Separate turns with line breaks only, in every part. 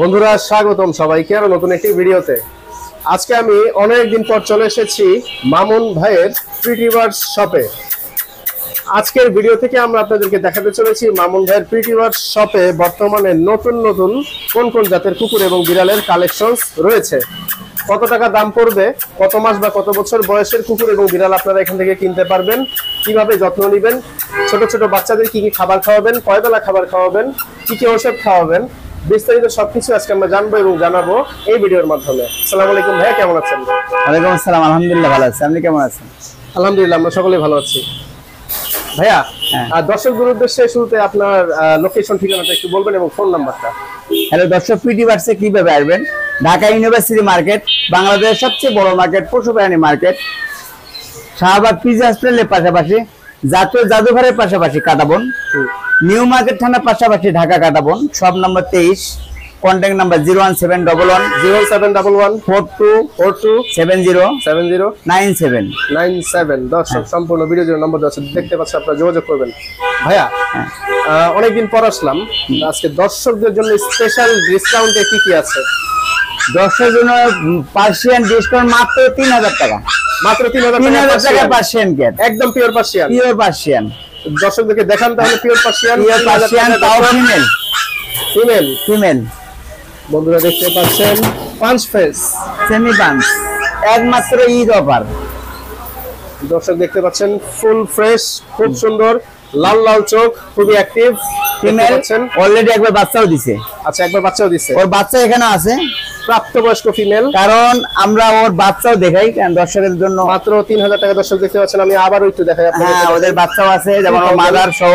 বন্ধুরা স্বাগতম সবাইকে আরো নতুন একটি ভিডিওতে। আজকে আমি অনেক দিন পর চলে এসেছি মামুন ভাইয়ের প্রিটি বার্ডস শপে। আজকের ভিডিও থেকে আমরা আপনাদেরকে দেখাতে চলেছি মামুন ভাইয়ের প্রিটি বার্ডস শপে বর্তমানে নতুন নতুন কোন কোন জাতের কুকুর এবং বিড়ালের কালেকশনস রয়েছে, কত টাকা দাম পড়বে, কত মাস বা কত বছর বয়সের কুকুর এবং বিড়াল আপনারা এখান থেকে কিনতে পারবেন, কিভাবে যত্ন নেবেন, ছোট ছোট বাচ্চাদের কি কি খাবার খাওয়াবেন, কয় বেলা খাবার খাওয়াবেন, কি কি ঔষধ খাওয়াবেন, বিস্তারিত সবকিছু আজকে আমরা জানবো এবং জানাবো এই ভিডিওর মাধ্যমে। আসসালামু আলাইকুম ভাইয়া, কেমন আছেন?
ওয়ালাইকুম আসসালাম, আলহামদুলিল্লাহ ভালো আছি। আপনি কেমন আছেন?
আলহামদুলিল্লাহ, আমরা সকলেই ভালো আছি। ভাইয়া, দর্শকদের উদ্দেশ্যে শুরুতে আপনার লোকেশন ঠিকানাটা একটু বলবেন এবং ফোন নাম্বারটা।
হ্যালো দর্শক, প্রিটি বার্ডসে কিভাবে আসবেন? ঢাকা ইউনিভার্সিটি মার্কেট, বাংলাদেশের সবচেয়ে বড় মার্কেট, পশু প্রাণী মার্কেট, শাহবাগ পিজি হসপিটালের পাশাপাশি, জাতীয় জাদুঘরের পাশাপাশি কাটাবন, নিউ মার্কেট থানার পাশাপাশি ঢাকা কাটাবন, সব নম্বর 23, কন্ট্যাক্ট নাম্বার
0171142707097। দর্শক সম্পূর্ণ ভিডিও জন্য নম্বর আছে, দেখতে পাচ্ছেন, আপনারা যোগাযোগ করবেন। ভাইয়া, অনেকদিন পর আসলাম, আজকে দর্শকদের জন্য স্পেশাল ডিসকাউন্টে কি কি আছে?
দর্শকের জন্য পার্সিয়ান ডিসকাউন্ট মাত্র 3000 টাকা।
মাত্র 3000
টাকা পার্সিয়ান ক্যাট,
একদম পিওর পার্সিয়ান।
Pure Persian.
দর্শকদেরকে দেখান তাহলে পিওর পার্সিয়ান।
পিওর পার্সিয়ান, তাও ফিমেল।
ফিমেল
ফিমেল
বন্ধুরা দেখতে পাচ্ছেন, পাঁচ ফেস,
সেমি পাঁচ, একমাত্র ঈদ অফার।
দর্শক দেখতে পাচ্ছেন, ফুল ফ্রেশ, খুব সুন্দর, লাল লাল চোখ, খুবই অ্যাক্টিভ
ফিমেল। অলরেডি একবার বাচ্চাও দিছে।
আচ্ছা, একবার বাচ্চাও দিছে।
ওর বাচ্চা এখানে আছে,
প্রাপ্তবয়স্ক ফিমেল।
কারণ আমরা ওর বাচ্চাও দেখাই দর্শকের জন্য।
মাত্র 3000 টাকা। দর্শক দেখতে পাচ্ছেন, আমি আবারও একটু দেখাই আপনাদের।
হ্যাঁ, ওদের বাচ্চাও আছে, যেমন ওর মাদার সহ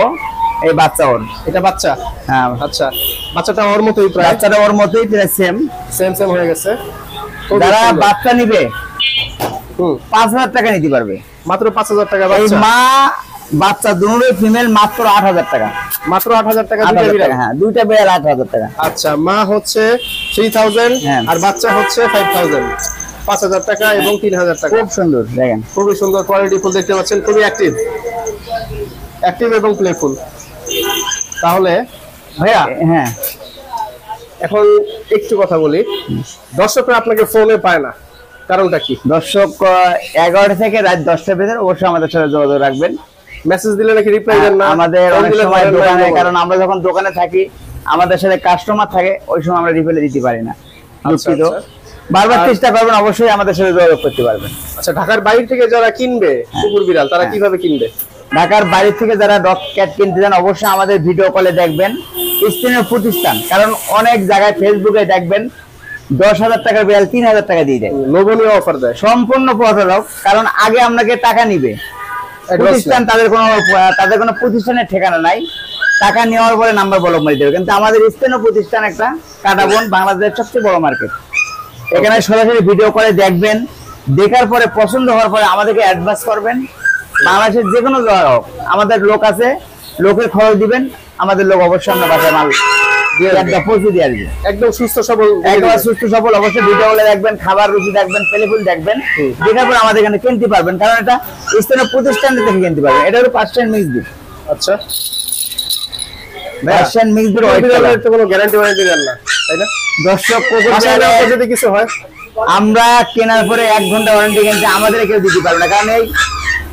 এই বাচ্চা ওর।
এটা বাচ্চা?
হ্যাঁ।
আচ্ছা, বাচ্চাটা ওর মতোই প্রায়?
বাচ্চাটা ওর মতোই প্রায় সেম
সেম হয়ে গেছে।
যারা বাচ্চা নিবে 5000 টাকা নিতে পারবে।
মাত্র 5000 টাকা
এই
বাচ্চা।
মা বাচ্চা দুটোই ফিমেল, মাত্র 8000 টাকা।
মাত্র 8000 টাকা দুইটা বিড়াল?
হ্যাঁ, দুইটা বিড়াল 8000 টাকা।
আচ্ছা, মা হচ্ছে 3000 আর বাচ্চা হচ্ছে 5000। 5000 টাকা এবং 3000 টাকা।
খুব সুন্দর, দেখেন
খুবই সুন্দর কোয়ালিটি ফুল দেখতে পাচ্ছেন, খুবই অ্যাক্টিভ এবং প্লেফুল। তাহলে ভাইয়া,
হ্যাঁ,
এখন একটু কথা বলি। দর্শকরা আপনাকে ফোনে পায় না, কারণটা কি?
দর্শক 11টা থেকে রাত 10টার ভিতরে অবশ্যই আমাদের সাথে যোগাযোগ রাখবেন।
মেসেজ দিলে নাকি রিপ্লাই দেন না?
আমাদের অনেক সময় দোকানে, কারণ আমরা যখন দোকানে থাকি, আমাদের সাথে কাস্টমার থাকে, ওই সময় আমরা রিপ্লাই দিতে পারি না। দুঃখিত, বারবার চেষ্টা করবেন, অবশ্যই আমাদের সাথে যোগাযোগ করতে পারবেন।
আচ্ছা, ঢাকার বাইরে থেকে যারা কিনবে কুকুর বিড়াল, তারা কিভাবে কিনবে?
ঢাকার বাইরে থেকে যারা ডগ ক্যাট কিনতে চান, অবশ্যই আমাদের ভিডিও কলে দেখবেন, স্ক্রিনের প্রতিষ্ঠান। কারণ অনেক জায়গায় ফেসবুকে দেখবেন 10,000 টাকার বিড়াল 3000 টাকা দিয়ে দেয়,
লোভনীয় অফার দেয়,
সম্পূর্ণ প্রতারক। কারণ আগে আপনাকে টাকা নিবে প্রতিষ্ঠান, তাদের কোনো প্রতিষ্ঠানের ঠিকানা নাই, টাকা নেওয়ার পরে নাম্বার ব্লক মারি দেবে। কিন্তু আমাদের স্থানীয় প্রতিষ্ঠান একটা, কাটাবন, বাংলাদেশের সবচেয়ে বড় মার্কেট। এখানে সরাসরি ভিডিও করে দেখবেন, দেখার পরে পছন্দ হওয়ার পরে আমাদেরকে অ্যাডভান্স করবেন। বাংলাদেশের যে কোনো জায়গা হোক, আমাদের লোক আছে, লোকের খরচ দিবেন, আমাদের লোক অবশ্যই আমরা বাসায় মাল পৌঁছে দিয়ে আসবে।
একদম সুস্থ সবল,
একদম সুস্থ সবল। অবশ্যই ভিডিও গুলো দেখবেন, খাবার রুচি দেখবেন, পেলেফুল দেখবেন, দেখার পর আমাদের এখানে কিনতে পারবেন। কারণ এটা স্থানীয় প্রতিষ্ঠান থেকে কিনতে পারবেন। এটা হলো পার্সিয়ান মিক্স ব্রিড।
আচ্ছা,
পার্সিয়ান মিক্স ব্রিড,
তো কোনো গ্যারান্টি ওয়ারেন্টি দেন না, তাই না?
দর্শক
যদি কিছু হয়,
আমরা কেনার পরে 1 ঘন্টা ওয়ারেন্টি কিন্তু আমাদের কেউ দিতে পারবে না। কারণ এই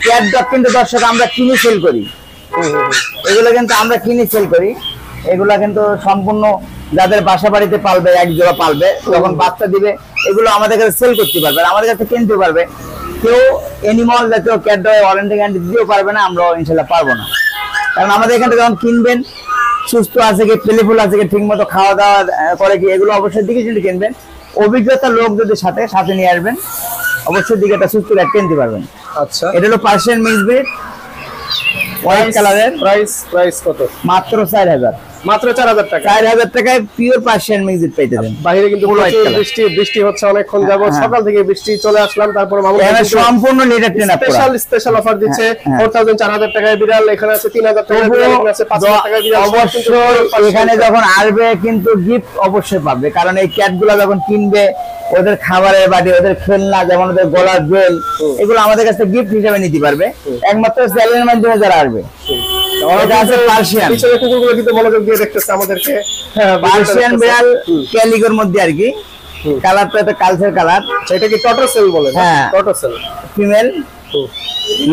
ক্যাট ডগ কিন্তু দর্শক আমরা কিনে সেল করি, এগুলো কিন্তু আমরা কিনে সেল করি। এগুলা কিন্তু সম্পূর্ণ যাদের বাসা বাড়িতে পালবে, এক জোড়া পালবে, যখন বাচ্চা দিবে, এগুলো আমাদের কাছে সেল করতে পারবে, আমাদের কাছে কিনতে পারবে। কেউ এনিমল জাতীয় ক্যাট ডগ ওয়ারেন্টি গ্যারান্টি দিতেও পারবে না, আমরাও ইনশাল্লাহ পারবো না। কারণ আমাদের এখানে যখন কিনবেন, সুস্থ আছে কি, প্লেফুল আছে কি, ঠিক মতো খাওয়া দাওয়া করে কি, এগুলো অবশ্যই দিকে চিন্তে কিনবেন। অভিজ্ঞতা লোক যদি সাথে নিয়ে আসবেন, অবশ্যই দিকে একটা সুস্থ ক্যাট কিনতে পারবেন।
আচ্ছা,
এটা হলো পার্সিয়ান মিক্স ব্রিড, হোয়াইট কালারের।
প্রাইস কত?
মাত্র 4000।
মাত্র 4000 টাকা।
4000 টাকায় পিওর পার্সিয়ান মিক্স ব্রিড পেতে দেন।
বাইরে কিন্তু বৃষ্টি হচ্ছে অনেকক্ষণ যাবত, সকাল থেকে বৃষ্টি, চলে আসলাম, তারপর
সম্পূর্ণ লিটার ট্রেন
স্পেশাল অফার দিচ্ছে। 4000 টাকায় বিড়াল, এখানে আছে 3000 টাকায় বিড়াল, এখানে আছে 5000 টাকায় বিড়াল।
অবশ্যই এখানে যখন আসবে কিন্তু গিফট অবশ্যই পাবে। কারণ এই ক্যাটগুলো যখন কিনবে, ওদের খাবারের বাটি, ওদের খেলনা, যেমন ওদের গলার বেল, এগুলো আমাদের কাছে গিফট হিসেবে নিতে পারবে একমাত্র চ্যানেলের মাধ্যমে যারা আসবে। এটা আছে পার্সিয়ান,
পিছনে কুকুরগুলো কিন্তু মনোযোগ দিয়ে দেখতেছে আমাদেরকে।
পার্সিয়ান বিড়াল ক্যালিকোর মধ্যে আর কি, কালারটা একটা কালচার কালার।
এটা কি টর্টোসেল বলে?
হ্যাঁ,
টর্টোসেল
ফিমেল,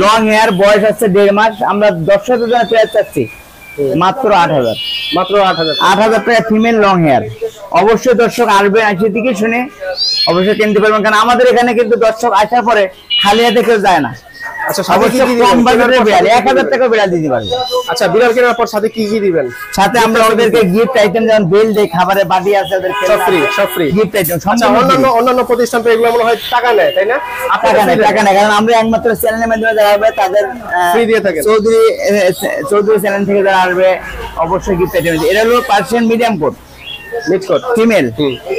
লং হেয়ার, বয়স আছে 1.5 মাস। আমরা 10,000 টাকা প্রাইস চাচ্ছি মাত্র 8,000।
মাত্র 8,000।
8,000 টাকা ফিমেল লং হেয়ার। অবশ্যই দর্শক আসবে, আসে থেকে শুনে অবশ্যই কিনতে পারবেন, কারণ আমাদের এখানে কিন্তু দর্শক আসার পরে খালি হাতে কেউ যায় না।
আচ্ছা,
অবশ্যই কম বাজেটের বিড়াল 1,000 টাকা বিড়াল দিতে পারবে।
আচ্ছা, বিড়াল কেনার পর সাথে কি কি দিবেন?
সাথে আমরা ওদেরকে গিফট আইটেম, যেমন বেল দেই, খাবারের বাটি আছে, ওদের
সব ফ্রি
গিফট আইটেম।
আচ্ছা, অন্যান্য প্রতিষ্ঠান তো এগুলো মনে হয় টাকা নেয়, তাই না?
টাকা নেই, কারণ আমরা একমাত্র চ্যানেলের মাধ্যমে যারা আসবে তাদের
ফ্রি দিয়ে থাকেন।
চৌধুরী চ্যানেল থেকে যারা আসবে অবশ্যই গিফট আইটেম। এটা হলো Persian medium coat,
mid coat
female,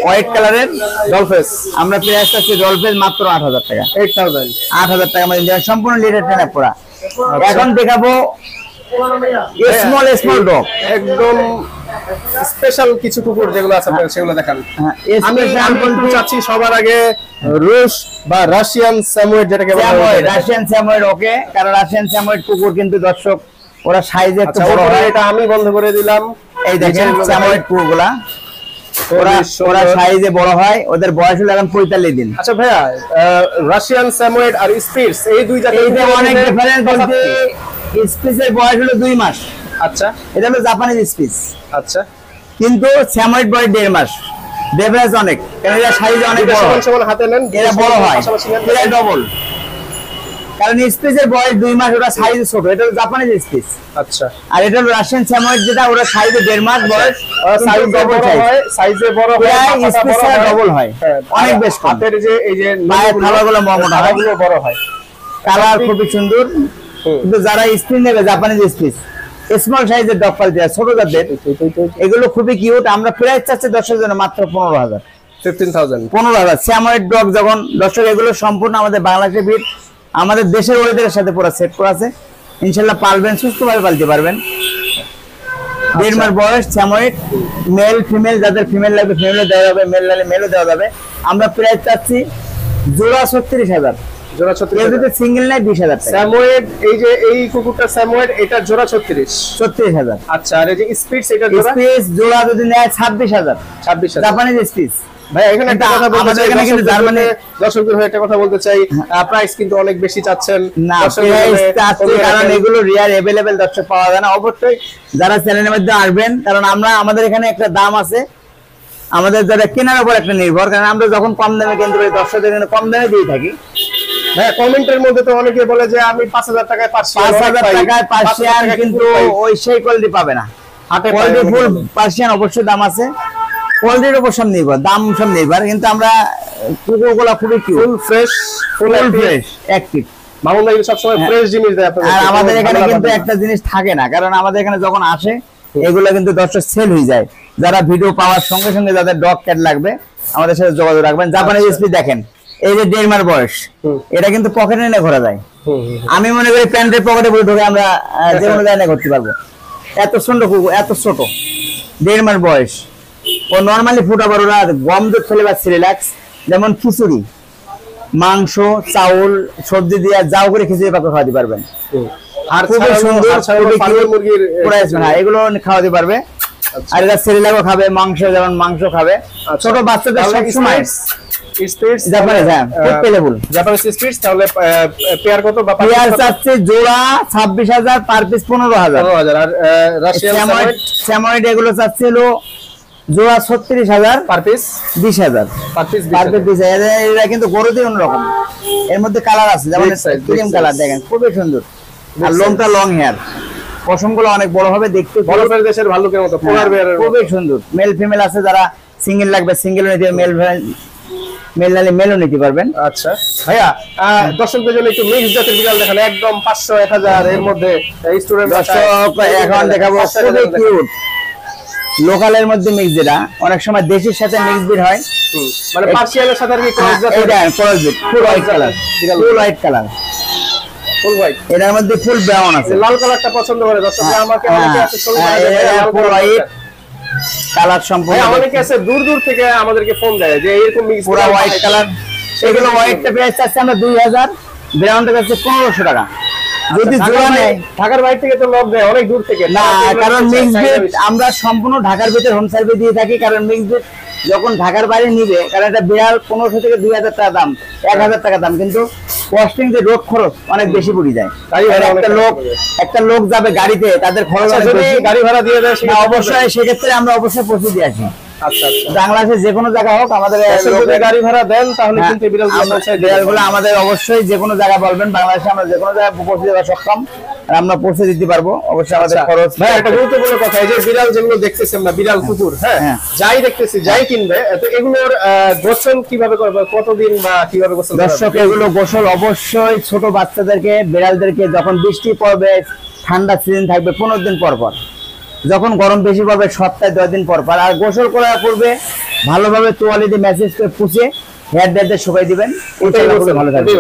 white কালারের
ডলফেস।
আমরা প্রাইস আছে ডলফেস মাত্র 8,000 টাকা। 8,000 টাকা মানে সম্পূর্ণ লিটার ট্রেন পড়া। এখন দেখাবো স্মল ডগ,
একদম স্পেশাল কিছু কুকুর যেগুলো আছে সেগুলো দেখান। আমি বলতে চাচ্ছি সবার আগে রুশ বা রাশিয়ান স্যামুয়েড, যেটাকে বলা হয়
রাশিয়ান স্যামুয়েড। ওকে, কারণ রাশিয়ান স্যামুয়েড কুকুর কিন্তু দর্শক ওরা সাইজে একটু বড় হয়।
এটা আমি বন্ধ করে দিলাম।
এই দেখেন স্যামুয়েড কুকুরগুলা, ওরা সাইজে বড় হয়, ওদের বয়স হলো এখন 45 দিন।
আচ্ছা ভাইয়া, রাশিয়ান স্যামুয়েড আর স্পিটস এই দুই জাতের
অনেক ডিফারেন্স বলতে, স্পিচের বয়স হলো 2 মাস।
আচ্ছা,
এটা হলো জাপানিজ স্পিচ।
আচ্ছা,
কিন্তু স্যামুয়েড বয়স 1.5 মাস। ডিফারেন্স অনেক, কারণ এরা সাইজে অনেক বড়।
সমান হাতে নেন,
এরা বড় হয়, এরা ডবল। কারণ স্পিচের বয়স 2 মাস, ওরা সাইজে ছোট। এটা হলো জাপানিজ স্পিচ।
আচ্ছা,
আর এটা হলো রাশিয়ান স্যামুয়েড, যেটা ওরা সাইজে 1.5 মাস বয়স,
সাইজ ডবল হয়, সাইজে বড় হয়,
স্পিচটা ডবল হয়, অনেক বেশ।
হাতের যে এই যে
খাবারগুলো মোটা হয়,
বড় হয়,
কালার খুবই সুন্দর। কিন্তু যারা স্পিচ নেবে জাপানিজ স্পিচ, স্মল সাইজের ডগ পালতে হয়, ছোট জাতের, এগুলো খুবই কিউট। আমরা প্রাইস চাচ্ছি দর্শকের জন্য মাত্র 15,000। 15,000 স্যামুয়েড ডগ। যখন দর্শক, এগুলো সম্পূর্ণ আমাদের বাংলাদেশের ব্রিড, আমাদের দেশের ওয়েদারের সাথে পুরো সেট করা আছে। ইনশাআল্লাহ পালবেন, সুস্থভাবে পালতে পারবেন। 1.5 মাস বয়স স্যামুয়েড, মেল ফিমেল, যাদের ফিমেল লাগবে ফিমেলও দেওয়া যাবে, মেল লাগলে মেলও দেওয়া যাবে। আমরা প্রাইস চাচ্ছি জোড়া 36,000।
জোড়া 36,000।
যদি সিঙ্গেল নেয় 20,000 টাকা।
স্যামুয়েড, এই যে এই কুকুরটা স্যামুয়েড, এটা জোড়া 36,000। আচ্ছা, আর এই যে স্পিটস, এটা জোড়া?
স্পিচ জোড়া যদি নেয় 26,000। Japanese speech.
ভাই এখানে একটা কথা বলতে চাই, এখানে কিন্তু জার্মানি দর্শকদের হয়ে একটা কথা বলতে চাই, প্রাইস কিন্তু অনেক বেশি চাচ্ছেন
না, প্রাইস চাচ্ছি কারণ এগুলো রিয়ার अवेलेबल দর্শক পাওয়া যায় না। অবশ্যই যারা চ্যানেলের মধ্যে আসবেন, কারণ আমাদের এখানে একটা দাম আছে, আমাদের যারা কেনার উপর একটা নির্ভর, কারণ আমরা যখন কম দামে কিনতে পারি দর্শকদের এখানে কম দামে দিয়ে থাকি।
হ্যাঁ, কমেন্টের মধ্যে তো অনেকে বলে যে আমি 5,000 টাকায় পার্সিয়ান,
5,000 টাকায় পার্সিয়ান, কিন্তু ওই সেই কোয়ালিটি পাবে না। কোয়ালিটি ফুল পার্সিয়ান অবশ্যই দাম আছে, কোয়ালিটির উপর সব নির্ভর, দাম সব নির্ভর। কিন্তু আমরা কুকুরগুলো খুবই ফুল ফ্রেশ অ্যাক্টিভ।
মামুন ভাই সবসময় ফ্রেশ জিনিস দেয় আপনাদের।
আর আমাদের এখানে কিন্তু একটা জিনিস থাকে না, কারণ আমাদের এখানে যখন আসে এগুলো কিন্তু দর্শক সেল হয়ে যায়। যারা ভিডিও পাওয়ার সঙ্গে সঙ্গে যাদের ডগ ক্যাট লাগবে আমাদের সাথে যোগাযোগ রাখবেন। জাপানিজ স্পিচ দেখেন, এই যে 1.5 মাস বয়স, এটা কিন্তু পকেটে নিয়ে ঘোরা যায়। আমি মনে করি প্যান্টের পকেটে বলে ঢোকে আমরা যে কোনো জায়গায় করতে পারবো। এত সুন্দর কুকুর, এত ছোট, 1.5 মাস বয়স। ও নর্মালি ফুটাবার, ওরা গম দুধ ফেলে পাচ্ছে রিল্যাক্স, যেমন খিচুড়ি, মাংস, চাউল, সবজি দিয়ে যাও করে খিচুড়ি পাকা খাওয়াতে পারবেন।
আর
খুবই সুন্দর,
মুরগির
এগুলো খাওয়াতে পারবে। আর এরা সেরিলাকও খাবে, মাংস যেমন মাংস খাবে। ছোট বাচ্চাদের সবসময় জোড়া 26,000, পার পিস 15,000। আর স্যামুয়েড এগুলো চাচ্ছিল জোড়া 36,000, পার পিস 20,000। এরা কিন্তু গরুতে অন্যরকম, এর মধ্যে কালার আছে, যেমন ক্রিম কালার দেখেন, খুবই সুন্দর। আর লংটা লং হেয়ার, পশমগুলো অনেক বড় হবে দেখতে,
বরফের দেশের ভালুকের মতো,
খুবই সুন্দর। মেল ফিমেল আছে, যারা সিঙ্গেল লাগবে সিঙ্গেল নিতে, মেল নালে মেলও নিতে পারবেন।
আচ্ছা ভাইয়া, দর্শকদের জন্য একটু মিক্স জাতের বিড়াল দেখান, একদম 500-1000 এর মধ্যে। স্টুডেন্ট
এখন দেখাবো খুবই কিউট লোকালের মধ্যে মিক্স, যেটা অনেক সময় দেশির সাথে মিক্স বিট হয়,
মানে পার্সিয়ানের সাথে আর কি ক্রস জাত।
এটা ক্রস বিট, full white colour, full white colour,
full white.
এটার মধ্যে ফুল ব্রাউন আছে।
লাল কালারটা পছন্দ করে দর্শক, আমাকে অনেকে আছে ছবি
ফুল হোয়াইট, কালার সম্পূর্ণ
অনেকে আছে দূর দূর থেকে আমাদেরকে ফোন দেয় যে এরকম মিক্স
পুরো হোয়াইট কালার। সেগুলো হোয়াইটটা প্রাইস আছে আমরা 2000, ব্রাউনটা আছে 1500 টাকা। যদি জোড়া নেয়
ঢাকার বাইরে থেকে তো লোক দেয় অনেক দূর থেকে
না, কারণ মিক্স ব্রিড আমরা সম্পূর্ণ ঢাকার ভিতরে হোম সার্ভিস দিয়ে থাকি। কারণ মিক্স ব্রিড যখন ঢাকার বাইরে নিবে, কারণ এটা বিড়াল 1500 থেকে 2000 টাকা দাম, 1000 টাকা দাম, কিন্তু কস্টিং যে রোড খরচ অনেক বেশি পড়ে যায়। একটা লোক যাবে গাড়িতে, তাদের খরচ
গাড়ি ভাড়া দিয়ে দেয়
অবশ্যই, সেক্ষেত্রে আমরা অবশ্যই পৌঁছে দিয়ে আসি।
আচ্ছা আচ্ছা,
বাংলাদেশের যে কোনো জায়গা হোক আমাদের
গাড়ি ভাড়া দেন তাহলে কিন্তু
বিড়ালগুলো আমাদের অবশ্যই যে কোনো জায়গা বলবেন, বাংলাদেশে আমরা যে কোনো জায়গায় পৌঁছে দেওয়া সক্ষম, আমরা পৌঁছে দিতে পারবো। অবশ্যই আমাদের খরচ।
ভাই একটা গুরুত্বপূর্ণ কথা, এই যে বিড়াল যেগুলো দেখতেছি আমরা, বিড়াল কুকুর, হ্যাঁ যাই দেখতেছি, যাই কিনবে, তো এগুলোর গোসল কিভাবে করবে, কতদিন বা কিভাবে গোসল?
দর্শক, এগুলো গোসল অবশ্যই ছোট বাচ্চাদেরকে, বিড়ালদেরকে যখন বৃষ্টি পড়বে, ঠান্ডা সিজন থাকবে 15 দিন পর পর, যখন গরম বেশি পড়বে সপ্তাহে 10 দিন পর পর, আর গোসল করার পূর্বে ভালোভাবে তোয়ালে দিয়ে ম্যাসেজ করে পুষে হেয়ার ড্রায়ারে শুকাই দিবেন। ভালো থাকবে,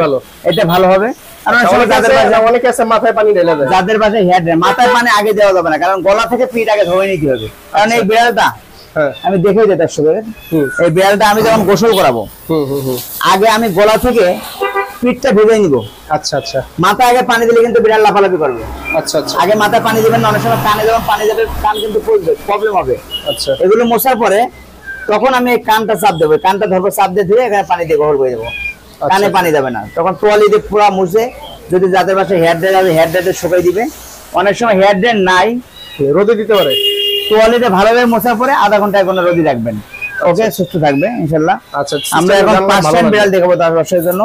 এটা ভালো হবে।
মাথায় পানি ঢেলে দেয়,
যাদের বাসায় হেয়ার ড্রায়ার, মাথায় পানি আগে দেওয়া যাবে না, কারণ গলা থেকে পিঠ আগে ধরে নিতে হবে। কারণ এই বিড়ালটা আমি দেখে দিই দর্শকের, এই বিড়ালটা আমি যখন গোসল করাবো, আগে আমি গলা থেকে পিঠটা ভেজে নিব।
আচ্ছা আচ্ছা,
মাথা আগে পানি দিলে কিন্তু বিড়াল লাফালাফি করবে।
আচ্ছা আচ্ছা,
আগে মাথায় পানি দিবেন না, অনেক সময় কানে যখন পানি যাবে কান কিন্তু ফুলবে, প্রবলেম হবে।
আচ্ছা,
এগুলো মশার পরে তখন আমি কানটা চাপ দেবো, কানটা ধরবো, চাপ দিয়ে ধরে এখানে পানি দিয়ে গোসল করে দেবো, কানে পানি যাবে না। তখন তোয়ালি দিয়ে পুরো মুছে, যদি যাদের পাশে হেয়ার ড্রায়ার আছে হেয়ার ড্রায়ারে শুকাই দিবে। অনেক সময় হেয়ার ড্রায়ার নাই,
রোদে দিতে পারে,
তোয়ালিতে ভালোভাবে মোছার পরে আধা ঘন্টা 1 ঘন্টা রোদে রাখবেন। ওকে, সুস্থ থাকবে ইনশাআল্লাহ।
আচ্ছা,
আমরা এখন পার্সিয়ান বিড়াল দেখাবো তার ব্যবসার জন্য।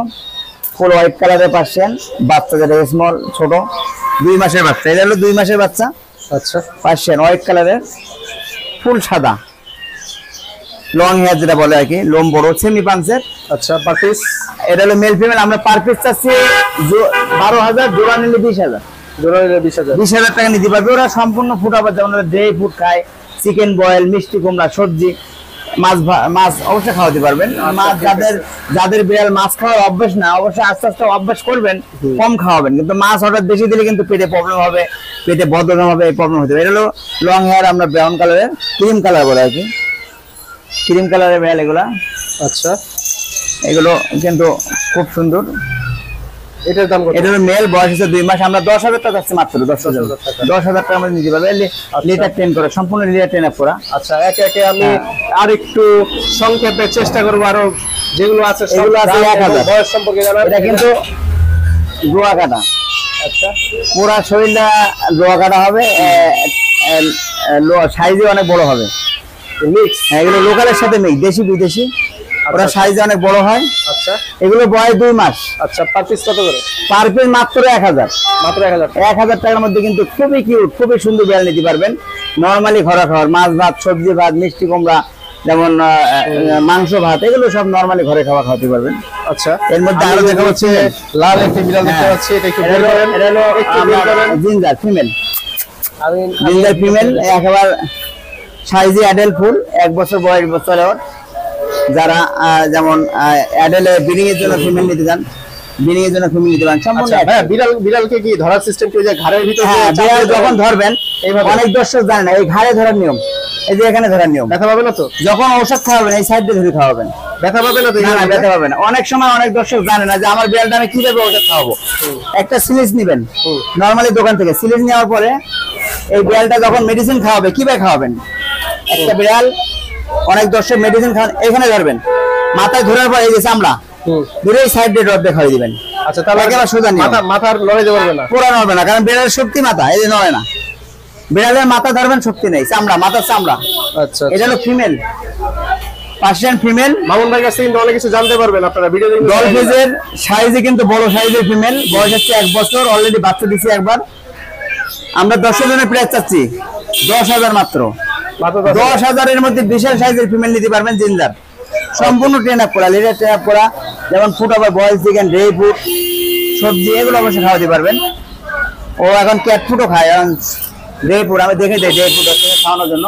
ফুল হোয়াইট কালারের পার্সিয়ান বাচ্চা, যেটা স্মল ছোট 2 মাসের বাচ্চা, এটা হলো 2 মাসের বাচ্চা।
আচ্ছা,
পার্সিয়ান হোয়াইট কালারের, ফুল সাদা, লং হেয়ার যেটা বলে আর কি, লোম বড়, সেমি পাঞ্চের।
আচ্ছা, পার পিস
এটা হলো মেল ফিমেল। আমরা পার পিস চাচ্ছি 12,000, জোড়া নিলে 20,000,
জোড়া নিলে
20,000 টাকা নিতে পারবে। ওরা সম্পূর্ণ ফুড আবার, যেমন ড্রাই ফুড খায়, চিকেন বয়েল, মিষ্টি কুমড়া, সবজি, মাছ অবশ্যই খাওয়াতে পারবেন। মাছ যাদের বিড়াল মাছ খাওয়ার অভ্যাস না, অবশ্যই আস্তে আস্তে অভ্যাস করবেন, কম খাওয়াবেন। কিন্তু মাছ হঠাৎ বেশি দিলে কিন্তু পেটে প্রবলেম হবে, পেটে বদহজম হবে, এই প্রবলেম হতে পারে। এটা হলো লং হেয়ার, আমরা ব্রাউন কালারের, ক্রিম কালার বলে আর কি, ক্রিম কালারের বিড়াল এগুলা।
আচ্ছা,
এগুলো কিন্তু খুব সুন্দর।
এটার দাম কত?
এটা হলো মেল, বয়স হচ্ছে 2 মাস। আমরা 10,000 টাকা আছে মাত্র, 10,000 টাকা আমরা নিতে পারবে। লিটার 10 করে, সম্পূর্ণ লিটার 10 করা।
আচ্ছা, একে একে আমি আরেকটু সংক্ষেপে চেষ্টা করবো, আরো যেগুলো আছে
সেগুলো আছে 1000
বয়স সম্পর্কে জানার।
এটা কিন্তু রোয়া কাটা।
আচ্ছা,
পুরা শরীরটা রোয়া কাটা হবে, সাইজে অনেক বড় হবে,
মিক্স।
এগুলো লোকালের সাথে মিক্স, দেশি বিদেশি, ওরা সাইজে অনেক বড় হয়।
আচ্ছা,
এগুলো বয়স 2 মাস।
আচ্ছা, পার পিস কত করে?
পার পিস মাত্র 1000,
মাত্র 1000
টাকার মধ্যে কিন্তু খুবই কিউট, খুবই সুন্দর বিড়াল নিতে পারবেন। নরমালি ঘরা খাওয়ার, মাছ ভাত, সবজি ভাত, মিষ্টি কুমড়া, যেমন মাংস ভাত, এগুলো সব নরমালি ঘরে খাওয়াতে পারবেন।
আচ্ছা,
এর মধ্যে আরো দেখা হচ্ছে
লাল একটি বিড়াল দেখতে পাচ্ছি, এটা একটু বের করেন।
এটা হলো জিঞ্জার ফিমেল, জিঞ্জার ফিমেল, একেবারে সাইজে অ্যাডাল্ট ফুল, 1 বছর বয়স চলে ওর। যারা যেমন অ্যাডাল্ট ব্রিডিং এর জন্য ফিমেল নিতে চান, ব্রিডিং এর জন্য ফিমেল নিতে পারেন। সম্পূর্ণ
বিড়ালকে কি ধরার সিস্টেম কি, যে ঘাড়ের ভিতরে?
হ্যাঁ, বিড়াল যখন ধরবেন, অনেক দর্শক জানে না এই ঘাড়ে ধরার নিয়ম, এই যে এখানে ধরার নিয়ম।
ব্যথা পাবে না তো?
যখন ঔষধ খাওয়াবেন এই সাইড দিয়ে ধরে খাওয়াবেন,
ব্যথা পাবে না তো?
না, ব্যথা পাবে না। অনেক সময় অনেক দর্শক জানে না যে আমার বিড়ালটা আমি কিভাবে ওষুধ খাওয়াবো। একটা সিরিজ নেবেন নরমালি দোকান থেকে, সিরিজ নেওয়ার পরে এই বিড়ালটা যখন মেডিসিন খাওয়াবে, কিভাবে খাওয়াবেন? একটা বিড়াল অনেক দর্শক মেডিসিন খাওয়ান, এখানে ধরবেন, মাথায় ধরার পর এই যে চামড়া ধরে এই সাইড দিয়ে ডট দিয়ে খাওয়াই দিবেন।
আচ্ছা, তাহলে
একেবারে সোজা নিয়ম,
মাথার লড়াইতে পারবে না,
পুরা নড়বে না, কারণ বিড়ালের শক্তি মাথা, এই যে নড়ে না। বিড়ালের মাথা ধরবেন, শক্তি নেই, চামড়া, মাথার চামড়া।
আচ্ছা,
এটা হলো ফিমেল, পার্সিয়ান ফিমেল।
মামুন ভাই কাছ থেকে কিন্তু অনেক কিছু জানতে পারবেন আপনারা ভিডিও দেখে।
ডলফিজের সাইজে কিন্তু বড় সাইজের ফিমেল, বয়স হচ্ছে 1 বছর, অলরেডি বাচ্চা দিছি একবার। আমরা 10 জনের প্রাইস চাচ্ছি 10,000 মাত্র। 10,000 এর মধ্যে বিশাল সাইজের ফিমেল নিতে পারবেন, জিঞ্জার, সম্পূর্ণ ট্রেন আপ করা, লিটার ট্রেন আপ করা, যেমন ফুড আবার বয়েল চিকেন, ড্রাই ফুড, সবজি, এগুলো অবশ্যই খাওয়াতে পারবেন। ও এখন ক্যাট ফুডও খায়, এখন ড্রাই ফুড আমি দেখে দিই, ড্রাই ফুড খাওয়ানোর জন্য।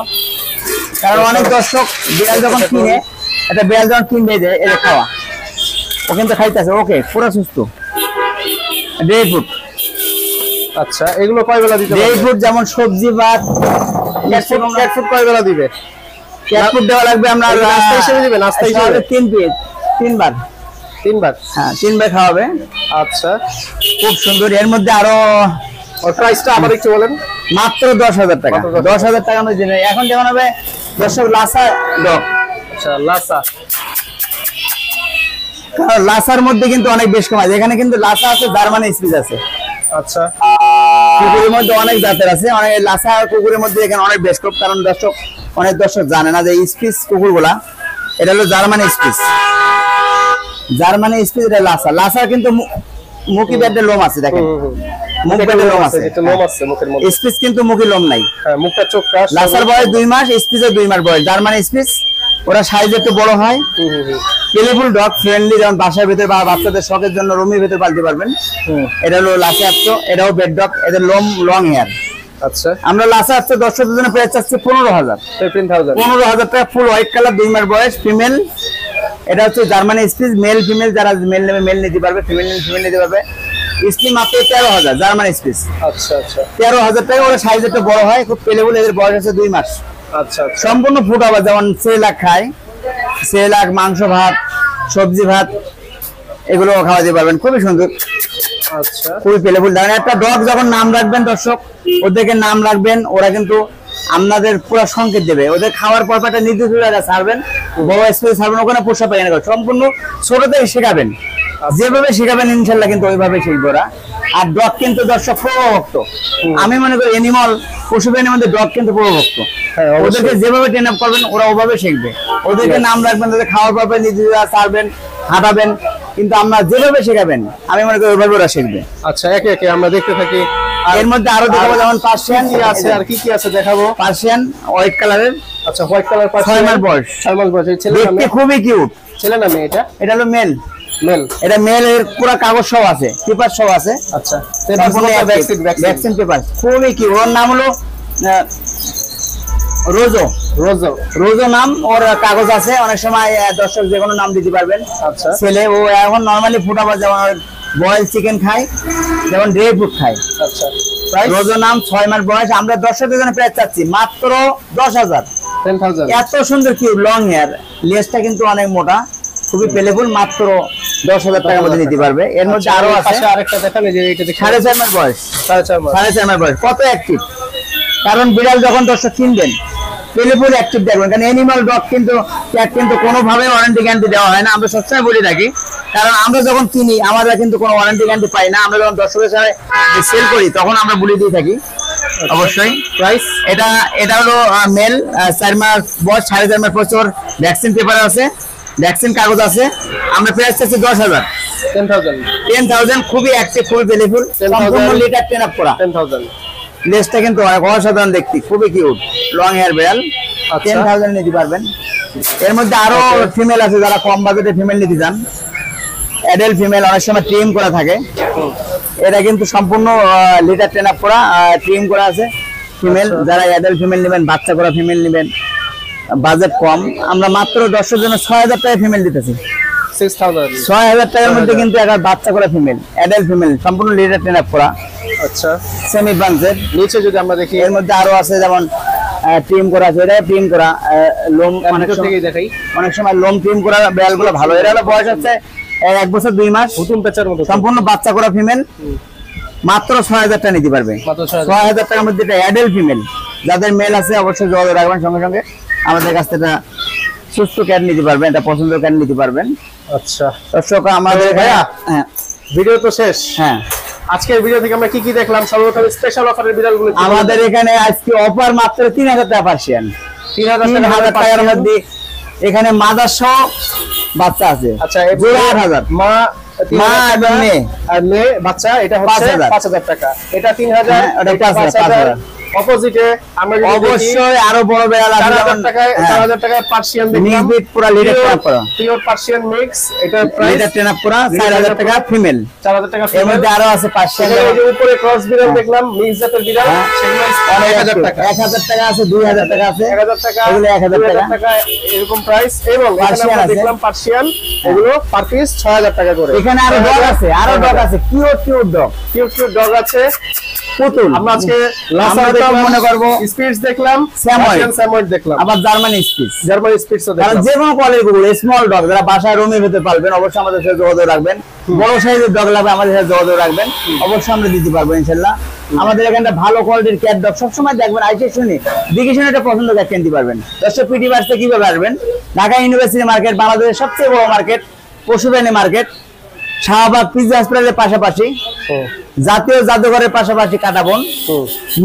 কারণ অনেক দর্শক বিড়াল যখন কিনে, একটা বিড়াল যখন কিনবে যে এটা খাওয়া, ও কিন্তু খাইতেছে, ওকে পুরো সুস্থ। ড্রাই ফুড,
আচ্ছা, এগুলো কয় বেলা দিতে?
ড্রাই ফুড যেমন সবজি ভাত,
ক্যাট ফুড কয় বেলা দিবে?
ক্যাট ফুড দেওয়া লাগবে আমরা
নাস্তা হিসেবে দিবে, নাস্তা হিসেবে
3বার।
3বার?
হ্যাঁ 3বার খাওয়াবে।
আচ্ছা,
খুব সুন্দর। এর মধ্যে আরো
ওর প্রাইসটা আবার একটু বলেন।
মাত্র 10,000 টাকা। 10,000 টাকা মধ্যে দিন। এখন যেমন হবে দর্শক লাসা ডগ।
আচ্ছা, লাসা।
লাসার মধ্যে কিন্তু অনেক বেশ কম আছে। এখানে কিন্তু লাসা আছে, জার্মানি স্পিচ আছে।
আচ্ছা,
কুকুরের মধ্যে অনেক জাতের আছে, অনেক লাসা কুকুরের মধ্যে এখানে অনেক বেশ কম। কারণ অনেক দর্শক জানে না যে স্পিচ কুকুরগুলা এটা হলো জার্মানি স্পিচ। জার্মানি স্পিচ এটা লাসা। লাসা কিন্তু মুখি বেডে লোম আছে, দেখেন মুখ বেডে লোম আছে,
এটা লোম আছে মুখের মধ্যে।
স্পিচ কিন্তু মুখে লোম নাই।
হ্যাঁ, মুখটা চোখটা।
লাসার বয়স 2 মাস, স্পিচের 2 মাস বয়স। জার্মানি স্পিচ ওরা সাইজে একটু বড় হয়। প্লেফুল ডগ, ফ্রেন্ডলি, যেমন বাসার ভিতরে বা বাচ্চাদের শখের জন্য রুমের ভিতরে পালতে পারবেন। এটা হলো লাসা আপটো, এটাও বেড ডগ, এদের লং হেয়ার।
আচ্ছা,
আমরা লাসা আপটো দর্শকদের জন্য প্রাইস চাচ্ছি 15,000। 15,000 টাকা, ফুল হোয়াইট কালার, 2 মাস বয়স, ফিমেল। এটা হচ্ছে জার্মানি স্পিচ, মেল ফিমেল, যারা মেল নেবে মেল নিতে পারবে, ফিমেল নেবে ফিমেল নিতে পারবে। স্লিম মাত্র 13,000 জার্মানি স্পিচ।
আচ্ছা আচ্ছা,
13,000 টাকা। ওরা সাইজ একটু বড় হয়, খুব প্লেফুল, এদের বয়স আছে 2 মাস।
আচ্ছা,
সম্পূর্ণ ফুড আবার, যেমন সেলাক খায়, সেলাক, মাংস ভাত, সবজি ভাত, এগুলো খাওয়াতে পারবেন। খুবই সুন্দর,
আচ্ছা,
খুবই প্লেফুল। দেখেন একটা ডগ যখন নাম রাখবেন দর্শক, ওদেরকে নাম রাখবেন, ওরা কিন্তু আপনাদের পুরো সংকেত দেবে। ওদের খাওয়ার পর একটা নির্দিষ্ট জায়গায় ছাড়বেন, বড় স্পেস ছাড়বেন, ওখানে পোষা পায়খানা করবেন। সম্পূর্ণ ছোট থেকে শেখাবেন, যেভাবে শেখাবেন ইনশাল্লাহ কিন্তু ওইভাবে শিখবে ওরা। আর ডগ কিন্তু দর্শক প্রভক্ত। আমি মনে করি অ্যানিমাল, পশু প্রাণীর মধ্যে ডগ কিন্তু প্রভক্ত। ওদেরকে যেভাবে ট্রেন আপ করবেন ওরা ওভাবে শিখবে। ওদেরকে নাম রাখবেন, ওদের খাওয়ার পর নির্দিষ্ট ছাড়বেন, হাঁটাবেন, কিন্তু আমরা যেভাবে শেখাবেন আমি মনে করি ওইভাবে ওরা শিখবে।
আচ্ছা, একে একে আমরা দেখতে থাকি।
এর মধ্যে আরো দেখাবো, যেমন পার্সিয়ান
আছে, আর কি কি আছে দেখাবো।
পার্সিয়ান হোয়াইট কালারের।
আচ্ছা, হোয়াইট কালার,
6 মাস বয়স।
6 মাস বয়স। ছেলে না
দেখতে
মেয়ে?
খুবই কিউট।
ছেলে না মেয়ে এটা?
এটা হলো মেল।
মেল।
এটা মেল, এর পুরো কাগজ সহ আছে, পেপার সহ আছে।
আচ্ছা,
ভ্যাকসিন পেপার, খুবই কিউট। ওর নাম হলো রোজো।
রোজো।
রোজো নাম, ওর কাগজ আছে। অনেক সময় দর্শক যে কোনো নাম দিতে পারবেন।
আচ্ছা,
ছেলে। ও এখন নরমালি ফুড আবার, যেমন বয়েল চিকেন খায়, যেমন ড্রাই ফ্রুট খায়।
আচ্ছা,
রোজো নাম, 6 মাস বয়স। আমরা দর্শকদের জন্য প্রাইস চাচ্ছি মাত্র 10,000।
10,000।
এত সুন্দর কিউট, লং হেয়ার, লেজটা কিন্তু অনেক মোটা, খুবই প্লেফুল। মাত্র 10,000 টাকার মধ্যে নিতে পারবে। এর মধ্যে আরো আছে।
আরেকটা দেখান, এই যে এটা দেখুন।
4.5 মাস বয়স।
4.5 মাস।
4.5 মাস বয়স। কত অ্যাক্টিভ! কারণ বিড়াল যখন দর্শক কিনবেন প্লেফুল অ্যাক্টিভ দেখবেন। কারণ অ্যানিমাল ডগ কিন্তু ক্যাট কিন্তু কোনোভাবে ওয়ারেন্টি গ্যারান্টি দেওয়া হয় না। আমরা সবসময় বলে থাকি, কারণ আমরা যখন কিনি আমরা কিন্তু কোনো ওয়ারেন্টি গ্যারান্টি পাই না। আমরা যখন দর্শকের সাথে সেল করি তখন আমরা বলে দিয়ে থাকি অবশ্যই।
প্রাইস
এটা হলো মেল, 4 মাস বয়স, 4.5 মাস বছর। ভ্যাকসিন পেপার আছে, ভ্যাকসিন কাগজ আছে। আমরা প্রাইস চাচ্ছি 10,000। 10,000। খুবই অ্যাক্টিভ, খুবই প্লেফুল, সম্পূর্ণ লিটার ট্রেন আপ করা।
10,000।
লেজটা কিন্তু অনেক অসাধারণ দেখতে, খুবই কিউট, লং হেয়ার বিড়াল। 10,000 নিতে পারবেন। এর মধ্যে আরো ফিমেল আছে, যারা কম বাজেটে ফিমেল নিতে চান। অ্যাডাল্ট ফিমেল অনেক সময় ট্রিম করা থাকে। এটা কিন্তু সম্পূর্ণ লিটার ট্রেন আপ করা, ট্রিম করা আছে ফিমেল। যারা অ্যাডাল্ট ফিমেল নেবেন, বাচ্চা করা ফিমেল নেবেন, বাজেট কম, আমরা মাত্র 10 জন্য 6,000 টাকা ফিমেল দিতেছি। 6,000 টাকার মধ্যে কিন্তু একটা বাচ্চা করা ফিমেল, অ্যাডাল্ট ফিমেল, সম্পূর্ণ লিটার ট্রেন আপ করা।
আচ্ছা,
সেমি বাঞ্চের।
নিচে যদি আমরা দেখি,
এর মধ্যে আরো আছে, যেমন ট্রিম করা আছে। এটা ট্রিম করা লোম, অনেক সময় লোম ট্রিম করা বিড়ালগুলো ভালো। এর হলো বয়স হচ্ছে 1 বছর 2 মাস,
হুতুম পেঁচার মতো,
সম্পূর্ণ বাচ্চা করা ফিমেল। মাত্র 6,000 টাকা নিতে পারবে। 6,000 টাকার মধ্যে এটা অ্যাডাল্ট ফিমেল। যাদের মেল আছে অবশ্যই যোগাযোগ রাখবেন সঙ্গে সঙ্গে আমাদের কাছ থেকে। সুস্থ ক্যাট নিতে পারবেন, এটা পছন্দের ক্যাট নিতে পারবেন।
আচ্ছা,
দর্শক আমাদের
ভাইয়া ভিডিও তো শেষ।
হ্যাঁ,
আজকের ভিডিও থেকে আমরা কি কি দেখলাম? সর্বপ্রথম স্পেশাল অফারের বিড়ালগুলো
আমাদের এখানে আজকে অফার মাত্র 3,000 টাকা পার্সিয়ান। 3,000 টাকার মধ্যে এখানে মাদার সহ বাচ্চা আছে।
আচ্ছা,
8,000
মা
এবং মেয়ে,
আর মেয়ে বাচ্চা, এটা হচ্ছে 5,000 টাকা। এটা 3,000, এটা 5,000। অপোজিটে আমরা যদি
অবশ্যই আরো বড় বিড়াল আছে,
4,000 টাকায় পার্সিয়ান দেখলাম,
পুরো লিটার ট্রেন আপ করা,
পিওর পার্সিয়ান মিক্স। এটা প্রাইস
লিটার ট্রেন আপ করা 4,000 টাকা ফিমেল।
4,000 টাকা।
এর মধ্যে আরো আছে পার্সিয়ান।
এই যে উপরে ক্রস বিড়াল দেখলাম, মিক্স জাতের বিড়াল, সেগুলো 1,000 টাকা।
1,000 টাকা আছে, 2,000 টাকা আছে,
1,000 টাকা,
এগুলো 1,000 টাকা
এরকম প্রাইস। এবং এখানে আমরা দেখলাম পার্সিয়ান, এগুলো পার পিস 6,000 টাকা করে।
এখানে আরো ডগ আছে, কিউট ডগ,
কিউট ডগ আছে।
পুতুল।
আমরা আজকে
আমরা দেখলাম, মনে করবো
স্পিডস দেখলাম,
স্যাময়েড
স্যাময়েড দেখলাম,
আবার জার্মানি স্পিচ।
জার্মান স্পিডসও
কারণ
দেখলাম।
যে কোনো কোয়ালিটি গুলো স্মল ডগ যারা বাসায় রুমে হতে পারবেন অবশ্যই আমাদের সাথে যোগাযোগ রাখবেন। বড় সাইজের ডগ লাগবে আমাদের সাথে যোগাযোগ রাখবেন, অবশ্যই আমরা দিতে পারবো ইনশাআল্লাহ। আমাদের এখানে ভালো কোয়ালিটির ক্যাট ডগ সবসময় দেখবেন, আইসে শুনে দেখে শুনে একটা পছন্দ ক্যাট কিনতে পারবেন। দর্শক পিটি বার্সে কিভাবে আসবেন? ঢাকা ইউনিভার্সিটি মার্কেট বাংলাদেশের সবচেয়ে বড় মার্কেট, পশুপ্রাণী মার্কেট, শাহবাগ পিজি হাসপাতালের পাশাপাশি, জাতীয় জাদুঘরের পাশাপাশি কাটাবন,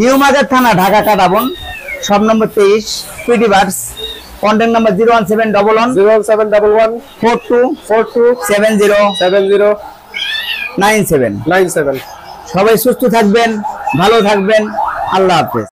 নিউ মার্কেট থানা ঢাকা কাটাবন, সব নম্বর 23 পিটি বার্স। Contact number 01711
01711
42 70 97।
97।
সবাই সুস্থ থাকবেন, ভালো থাকবেন, আল্লাহ হাফেজ।